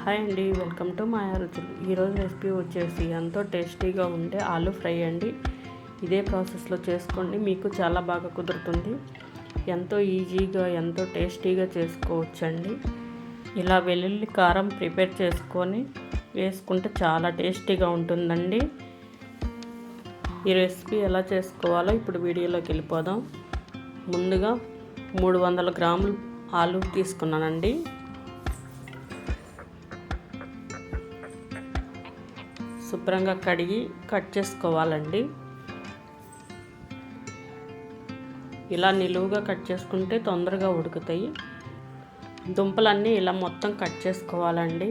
Hi అండి, welcome to మాయా రుచులు. ఈరోజు రెసిపీ వచ్చేసి ఎంతో టేస్టీగా ఉండే ఆలు ఫ్రై అండి. ఇదే ప్రాసెస్లో చేసుకోండి, మీకు చాలా బాగా కుదురుతుంది. ఎంతో ఈజీగా ఎంతో టేస్టీగా చేసుకోవచ్చండి. ఇలా వెల్లుల్లి కారం ప్రిపేర్ చేసుకొని వేసుకుంటే చాలా టేస్టీగా ఉంటుందండి. ఈ రెసిపీ ఎలా చేసుకోవాలో ఇప్పుడు వీడియోలోకి వెళ్ళిపోదాం. ముందుగా 300 గ్రాములు ఆలు తీసుకున్నానండి. శుభ్రంగా కడిగి కట్ చేసుకోవాలండి. ఇలా నిలువుగా కట్ చేసుకుంటే తొందరగా ఉడుకుతాయి. దుంపలన్నీ ఇలా మొత్తం కట్ చేసుకోవాలండి.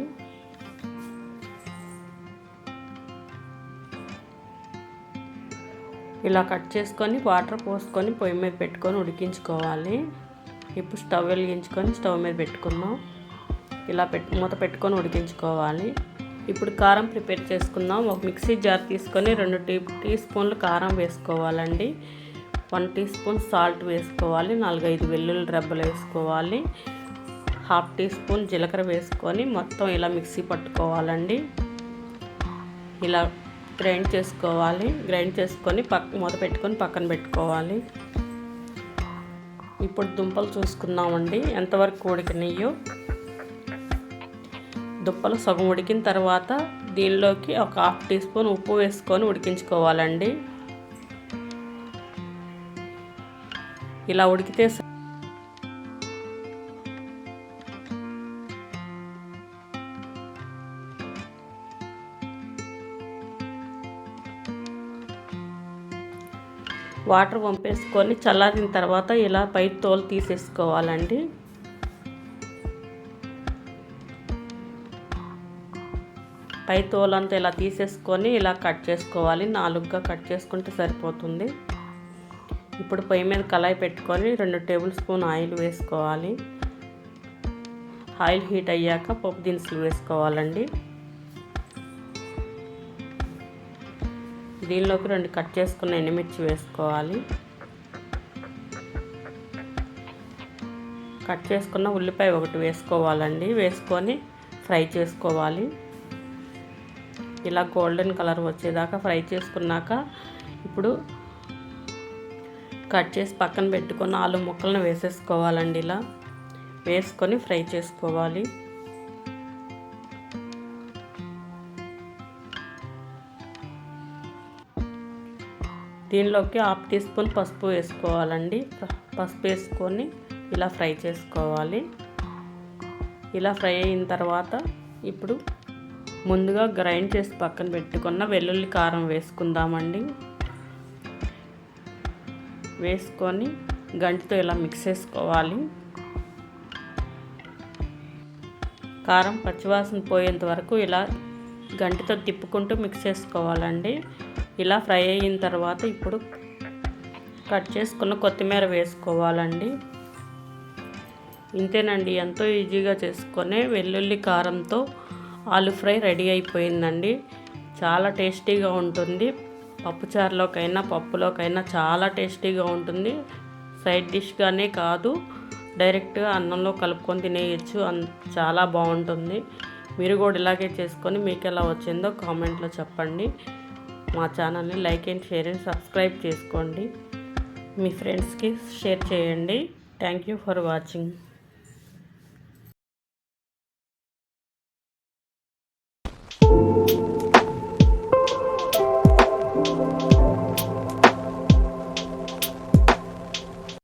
ఇలా కట్ చేసుకొని వాటర్ పోసుకొని పొయ్యి మీద పెట్టుకొని ఉడికించుకోవాలి. ఇప్పుడు స్టవ్ వెలిగించుకొని స్టవ్ మీద పెట్టుకుందాం. ఇలా మూత పెట్టుకొని ఉడికించుకోవాలి. ఇప్పుడు కారం ప్రిపేర్ చేసుకుందాం. ఒక మిక్సీ జార్ తీసుకొని 2 టీ స్పూన్లు కారం వేసుకోవాలండి. 1 టీ స్పూన్ సాల్ట్ వేసుకోవాలి. 4-5 వెల్లుల్లి రెబ్బలు వేసుకోవాలి. 1/2 టీ స్పూన్ జీలకర్ర వేసుకొని మొత్తం ఇలా మిక్సీ పట్టుకోవాలండి. ఇలా గ్రైండ్ చేసుకోవాలి. గ్రైండ్ చేసుకొని మూత పెట్టుకొని పక్కన పెట్టుకోవాలి. ఇప్పుడు దుంపలు చూసుకుందామండి ఎంతవరకు ఉడికినాయో. దుంపలు సగం ఉడికిన తర్వాత దీనిలోకి ఒక 1/2 టీ స్పూన్ ఉప్పు వేసుకొని ఉడికించుకోవాలండి. ఇలా ఉడికితే వాటర్ వంపేసుకొని చల్లారిన తర్వాత ఇలా పై తోలు తీసేసుకోవాలండి. పై తోలంతా ఇలా తీసేసుకొని ఇలా కట్ చేసుకోవాలి. 4గా కట్ చేసుకుంటే సరిపోతుంది. ఇప్పుడు పొయ్యి మీద కళాయి పెట్టుకొని 2 టేబుల్ స్పూన్ ఆయిల్ వేసుకోవాలి. ఆయిల్ హీట్ అయ్యాక పప్పు దినుసులు వేసుకోవాలండి. దీనిలోకి 2 కట్ చేసుకున్న ఎండుమిర్చి వేసుకోవాలి. కట్ చేసుకున్న ఉల్లిపాయ 1 వేసుకోవాలండి. వేసుకొని ఫ్రై చేసుకోవాలి. ఇలా గోల్డెన్ కలర్ వచ్చేదాకా ఫ్రై చేసుకున్నాక ఇప్పుడు కట్ చేసి పక్కన పెట్టుకున్న ఆలు ముక్కలను వేసేసుకోవాలండి. ఇలా వేసుకొని ఫ్రై చేసుకోవాలి. దీనిలోకి 1/2 టీ స్పూన్ పసుపు వేసుకోవాలండి. పసుపు వేసుకొని ఇలా ఫ్రై చేసుకోవాలి. ఇలా ఫ్రై అయిన తర్వాత ఇప్పుడు ముందుగా గ్రైండ్ చేసి పక్కన పెట్టుకున్న వెల్లుల్లి కారం వేసుకుందామండి. వేసుకొని గంటితో ఇలా మిక్స్ చేసుకోవాలి. కారం పచ్చివాసన పోయేంత వరకు ఇలా గంటితో తిప్పుకుంటూ మిక్స్ చేసుకోవాలండి. ఇలా ఫ్రై అయిన తర్వాత ఇప్పుడు కట్ చేసుకున్న కొత్తిమీర వేసుకోవాలండి. ఇంతేనండి, ఎంతో ఈజీగా చేసుకునే వెల్లుల్లి కారంతో ఆలు ఫ్రై రెడీ అయిపోయిందండి. చాలా టేస్టీగా ఉంటుంది. పప్పుచారులోకైనా పప్పులోకైనా చాలా టేస్టీగా ఉంటుంది. సైడ్ డిష్గానే కాదు, డైరెక్ట్గా అన్నంలో కలుపుకొని తినేయచ్చు. చాలా బాగుంటుంది. మీరు కూడా ఇలాగే చేసుకొని మీకు ఎలా వచ్చిందో కామెంట్లో చెప్పండి. మా ఛానల్ని like and share and subscribe చేసుకోండి. మీ ఫ్రెండ్స్కి షేర్ చేయండి. Thank you for watching.